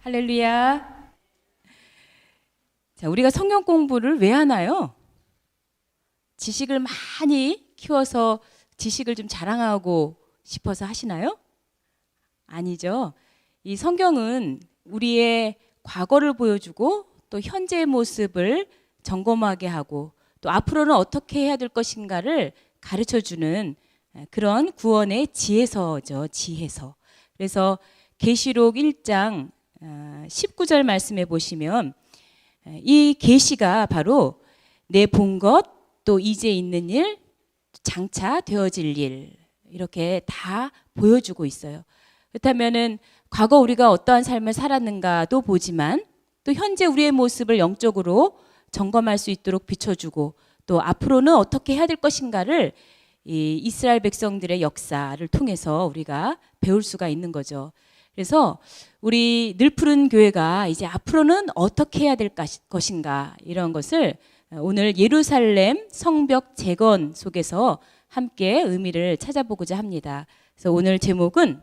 할렐루야. 자, 우리가 성경 공부를 왜 하나요? 지식을 많이 키워서 지식을 좀 자랑하고 싶어서 하시나요? 아니죠. 이 성경은 우리의 과거를 보여주고 또 현재의 모습을 점검하게 하고 또 앞으로는 어떻게 해야 될 것인가를 가르쳐주는 그런 구원의 지혜서죠. 지혜서. 그래서 계시록 1장 19절 말씀에 보시면 이 계시가 바로 내 본 것, 또 이제 있는 일, 장차 되어질 일 이렇게 다 보여주고 있어요. 그렇다면은 과거 우리가 어떠한 삶을 살았는가도 보지만 또 현재 우리의 모습을 영적으로 점검할 수 있도록 비춰주고 또 앞으로는 어떻게 해야 될 것인가를 이 이스라엘 백성들의 역사를 통해서 우리가 배울 수가 있는 거죠. 그래서 우리 늘푸른 교회가 이제 앞으로는 어떻게 해야 될 것인가 이런 것을 오늘 예루살렘 성벽 재건 속에서 함께 의미를 찾아보고자 합니다. 그래서 오늘 제목은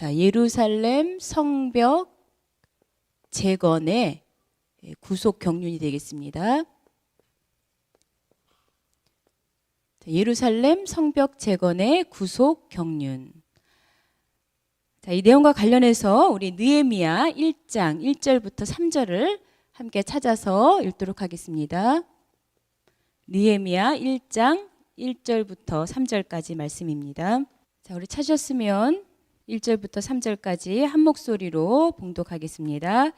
예루살렘 성벽 재건의 구속 경륜이 되겠습니다. 예루살렘 성벽 재건의 구속 경륜. 이 내용과 관련해서 우리 느헤미야 1장 1절부터 3절을 함께 찾아서 읽도록 하겠습니다. 느헤미야 1장 1절부터 3절까지 말씀입니다. 자, 우리 찾으셨으면 1절부터 3절까지 한 목소리로 봉독하겠습니다.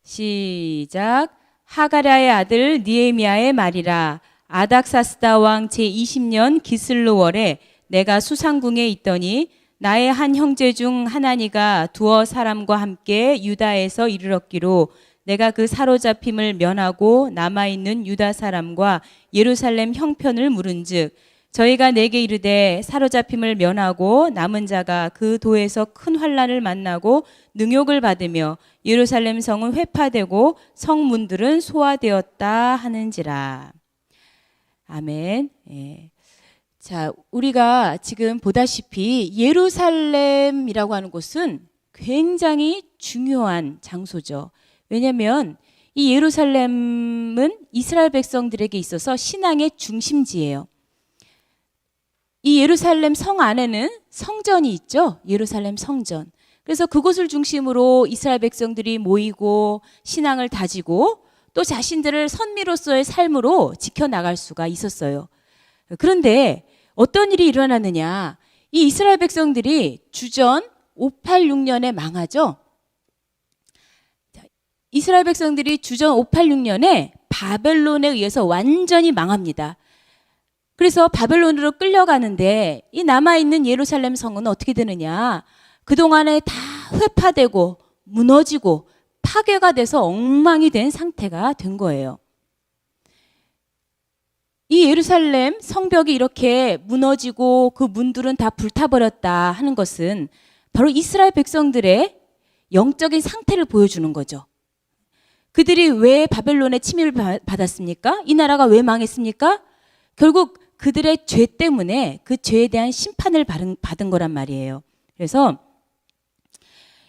시작. 하가랴의 아들 느헤미야의 말이라. 아닥사스다 왕 제20년 기슬로월에 내가 수상궁에 있더니 나의 한 형제 중 하나니가 두어 사람과 함께 유다에서 이르렀기로 내가 그 사로잡힘을 면하고 남아있는 유다 사람과 예루살렘 형편을 물은즉 저희가 내게 이르되 사로잡힘을 면하고 남은 자가 그 도에서 큰 환난을 만나고 능욕을 받으며 예루살렘 성은 회파되고 성문들은 소화되었다 하는지라. 아멘. 예. 자, 우리가 지금 보다시피 예루살렘이라고 하는 곳은 굉장히 중요한 장소죠. 왜냐하면 이 예루살렘은 이스라엘 백성들에게 있어서 신앙의 중심지예요. 이 예루살렘 성 안에는 성전이 있죠. 예루살렘 성전. 그래서 그곳을 중심으로 이스라엘 백성들이 모이고 신앙을 다지고 또 자신들을 선미로서의 삶으로 지켜나갈 수가 있었어요. 그런데 어떤 일이 일어났느냐. 이 이스라엘 백성들이 주전 586년에 망하죠. 이스라엘 백성들이 주전 586년에 바벨론에 의해서 완전히 망합니다. 그래서 바벨론으로 끌려가는데 이 남아있는 예루살렘 성은 어떻게 되느냐. 그동안에 다 회파되고 무너지고 파괴가 돼서 엉망이 된 상태가 된 거예요. 이 예루살렘 성벽이 이렇게 무너지고 그 문들은 다 불타버렸다 하는 것은 바로 이스라엘 백성들의 영적인 상태를 보여주는 거죠. 그들이 왜 바벨론의 침입을 받았습니까? 이 나라가 왜 망했습니까? 결국 그들의 죄 때문에 그 죄에 대한 심판을 받은 거란 말이에요. 그래서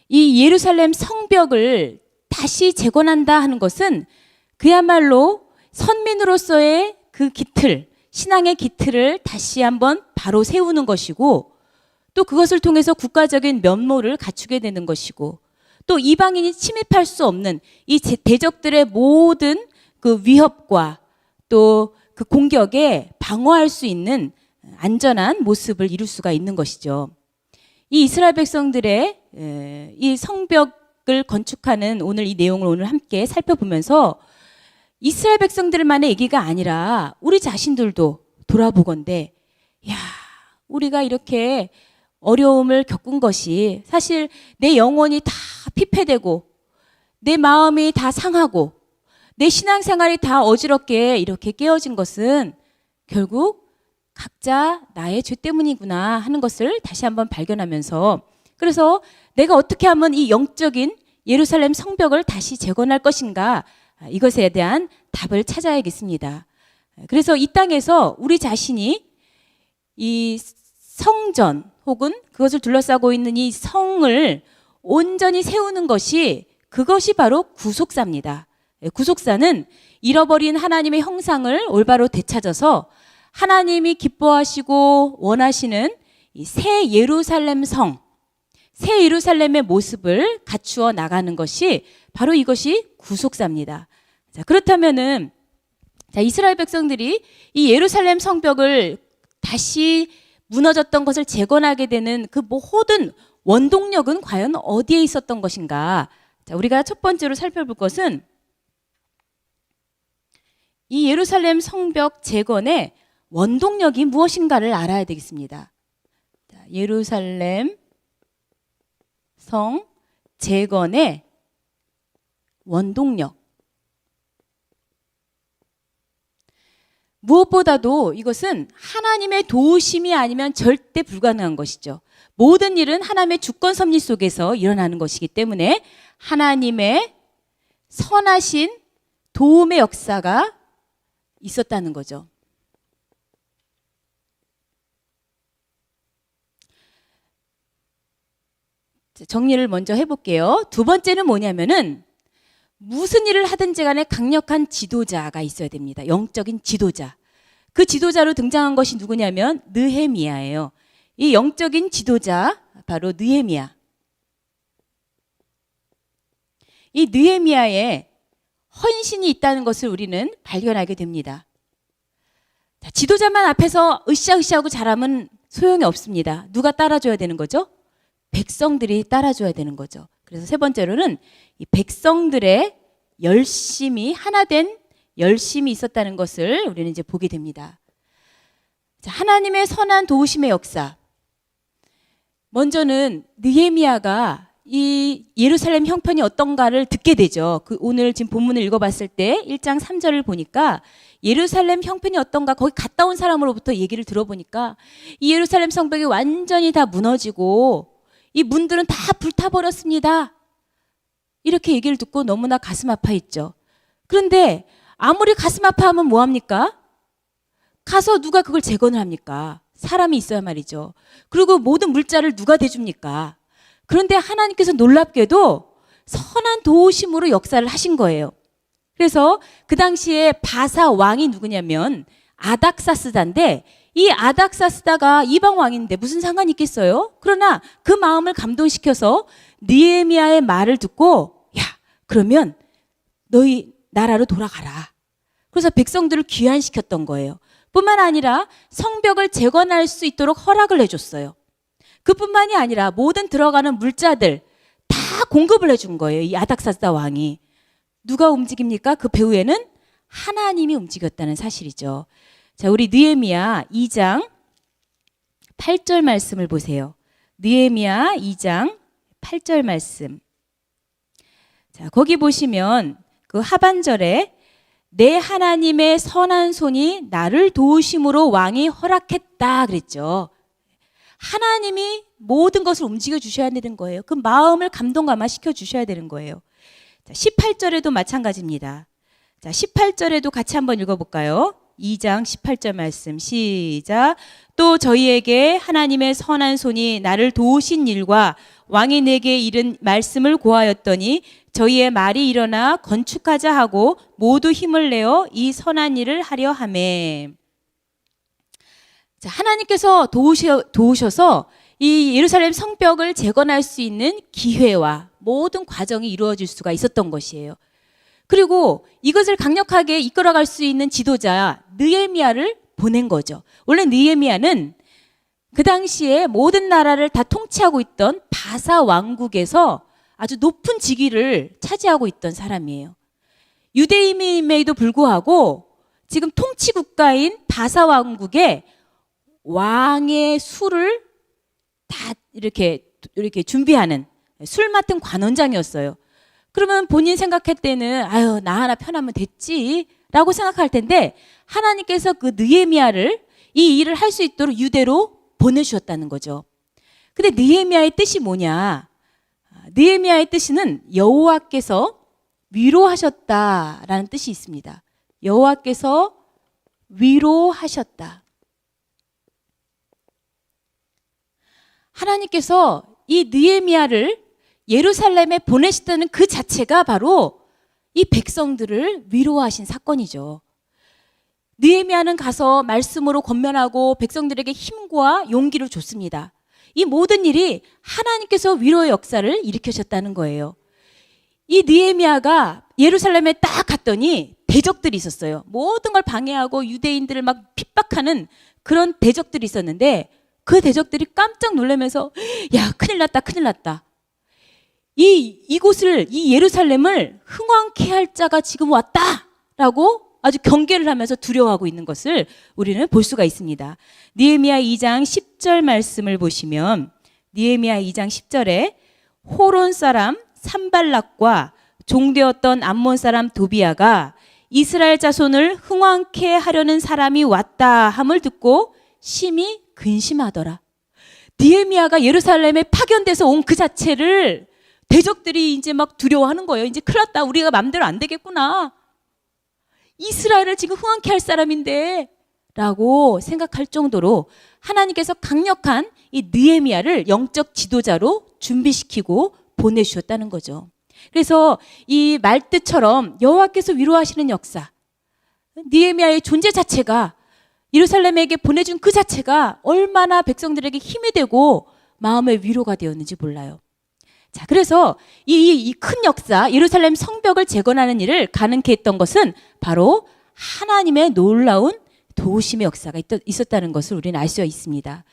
이 예루살렘 성벽을 다시 재건한다 하는 것은 그야말로 선민으로서의 그 기틀, 신앙의 기틀을 다시 한번 바로 세우는 것이고 또 그것을 통해서 국가적인 면모를 갖추게 되는 것이고 또 이방인이 침입할 수 없는 이 대적들의 모든 그 위협과 또 그 공격에 방어할 수 있는 안전한 모습을 이룰 수가 있는 것이죠. 이 이스라엘 백성들의 이 성벽을 건축하는 오늘 이 내용을 오늘 함께 살펴보면서 이스라엘 백성들만의 얘기가 아니라 우리 자신들도 돌아보건대 야, 우리가 이렇게 어려움을 겪은 것이 사실 내 영혼이 다 피폐되고 내 마음이 다 상하고 내 신앙생활이 다 어지럽게 이렇게 깨어진 것은 결국 각자 나의 죄 때문이구나 하는 것을 다시 한번 발견하면서 그래서 내가 어떻게 하면 이 영적인 예루살렘 성벽을 다시 재건할 것인가 이것에 대한 답을 찾아야겠습니다. 그래서 이 땅에서 우리 자신이 이 성전 혹은 그것을 둘러싸고 있는 이 성을 온전히 세우는 것이 그것이 바로 구속사입니다. 구속사는 잃어버린 하나님의 형상을 올바로 되찾아서 하나님이 기뻐하시고 원하시는 이 새 예루살렘 성, 새 예루살렘의 모습을 갖추어 나가는 것이 바로 이것이 구속사입니다. 자, 그렇다면은 이스라엘 백성들이 이 예루살렘 성벽을 다시 무너졌던 것을 재건하게 되는 그 모든 원동력은 과연 어디에 있었던 것인가? 자, 우리가 첫 번째로 살펴볼 것은 이 예루살렘 성벽 재건의 원동력이 무엇인가를 알아야 되겠습니다. 자, 예루살렘 성 재건의 원동력. 무엇보다도 이것은 하나님의 도우심이 아니면 절대 불가능한 것이죠. 모든 일은 하나님의 주권 섭리 속에서 일어나는 것이기 때문에 하나님의 선하신 도움의 역사가 있었다는 거죠. 정리를 먼저 해볼게요. 두 번째는 뭐냐면은 무슨 일을 하든지 간에 강력한 지도자가 있어야 됩니다. 영적인 지도자. 그 지도자로 등장한 것이 누구냐면 느헤미야예요. 이 영적인 지도자 바로 느헤미야. 이 느헤미야에 헌신이 있다는 것을 우리는 발견하게 됩니다. 자, 지도자만 앞에서 으쌰으쌰하고 잘하면 소용이 없습니다. 누가 따라줘야 되는 거죠? 백성들이 따라줘야 되는 거죠. 그래서 세 번째로는 이 백성들의 열심이 하나된 열심이 있었다는 것을 우리는 이제 보게 됩니다. 자, 하나님의 선한 도우심의 역사. 먼저는 느헤미야가 이 예루살렘 형편이 어떤가를 듣게 되죠. 오늘 지금 본문을 읽어봤을 때 1장 3절을 보니까 예루살렘 형편이 어떤가 거기 갔다 온 사람으로부터 얘기를 들어보니까 이 예루살렘 성벽이 완전히 다 무너지고 이 문들은 다 불타버렸습니다. 이렇게 얘기를 듣고 너무나 가슴 아파했죠. 그런데 아무리 가슴 아파하면 뭐합니까? 가서 누가 그걸 재건을 합니까? 사람이 있어야 말이죠. 그리고 모든 물자를 누가 대줍니까? 그런데 하나님께서 놀랍게도 선한 도우심으로 역사를 하신 거예요. 그래서 그 당시에 바사 왕이 누구냐면 아닥사스다인데 이 아닥사스다가 이방 왕인데 무슨 상관이 있겠어요? 그러나 그 마음을 감동시켜서 느헤미야의 말을 듣고 야, 그러면 너희 나라로 돌아가라. 그래서 백성들을 귀환시켰던 거예요. 뿐만 아니라 성벽을 재건할 수 있도록 허락을 해줬어요. 그뿐만이 아니라 모든 들어가는 물자들 다 공급을 해준 거예요. 이 아닥사스다 왕이. 누가 움직입니까? 그 배후에는 하나님이 움직였다는 사실이죠. 자, 우리 느헤미야 2장 8절 말씀을 보세요. 느헤미야 2장 8절 말씀. 자, 거기 보시면 그 하반절에 내 하나님의 선한 손이 나를 도우심으로 왕이 허락했다 그랬죠. 하나님이 모든 것을 움직여 주셔야 되는 거예요. 그 마음을 감동감화 시켜 주셔야 되는 거예요. 자, 18절에도 마찬가지입니다. 자, 18절에도 같이 한번 읽어볼까요? 2장 18절 말씀 시작. 또 저희에게 하나님의 선한 손이 나를 도우신 일과 왕이 내게 이른 말씀을 고하였더니 저희의 말이 일어나 건축하자 하고 모두 힘을 내어 이 선한 일을 하려 하매. 자, 하나님께서 도우셔서 이 예루살렘 성벽을 재건할 수 있는 기회와 모든 과정이 이루어질 수가 있었던 것이에요. 그리고 이것을 강력하게 이끌어갈 수 있는 지도자 느헤미야를 보낸 거죠. 원래 느헤미야는 그 당시에 모든 나라를 다 통치하고 있던 바사 왕국에서 아주 높은 직위를 차지하고 있던 사람이에요. 유대인임에도 불구하고 지금 통치 국가인 바사 왕국의 왕의 술을 다 이렇게 준비하는 술 맡은 관원장이었어요. 그러면 본인 생각할 때는 아유 나 하나 편하면 됐지 라고 생각할 텐데 하나님께서 그 느헤미야를 이 일을 할 수 있도록 유대로 보내주셨다는 거죠. 근데 느헤미야의 뜻이 뭐냐? 느헤미야의 뜻은 여호와께서 위로하셨다라는 뜻이 있습니다. 여호와께서 위로하셨다. 하나님께서 이 느헤미야를 예루살렘에 보내셨다는 그 자체가 바로 이 백성들을 위로하신 사건이죠. 느헤미야는 가서 말씀으로 권면하고 백성들에게 힘과 용기를 줬습니다. 이 모든 일이 하나님께서 위로의 역사를 일으키셨다는 거예요. 이 느헤미야가 예루살렘에 딱 갔더니 대적들이 있었어요. 모든 걸 방해하고 유대인들을 막 핍박하는 그런 대적들이 있었는데 그 대적들이 깜짝 놀라면서 야, 큰일 났다, 큰일 났다. 이곳을, 이 예루살렘을 흥왕케 할 자가 지금 왔다라고 아주 경계를 하면서 두려워하고 있는 것을 우리는 볼 수가 있습니다. 느헤미야 2장 10절 말씀을 보시면 느헤미야 2장 10절에 호론 사람 산발락과 종되었던 암몬 사람 도비아가 이스라엘 자손을 흥왕케 하려는 사람이 왔다 함을 듣고 심히 근심하더라. 느헤미야가 예루살렘에 파견돼서 온 그 자체를 대적들이 이제 막 두려워하는 거예요. 이제 큰일 났다. 우리가 맘대로 안 되겠구나. 이스라엘을 지금 흥왕케 할 사람인데 라고 생각할 정도로 하나님께서 강력한 이 느헤미야를 영적 지도자로 준비시키고 보내주셨다는 거죠. 그래서 이 말뜻처럼 여호와께서 위로하시는 역사, 느헤미야의 존재 자체가 예루살렘에게 보내준 그 자체가 얼마나 백성들에게 힘이 되고 마음의 위로가 되었는지 몰라요. 자, 그래서 이 큰 역사, 예루살렘 성벽을 재건하는 일을 가능케 했던 것은 바로 하나님의 놀라운 도우심의 역사가 있었다는 것을 우리는 알 수 있습니다.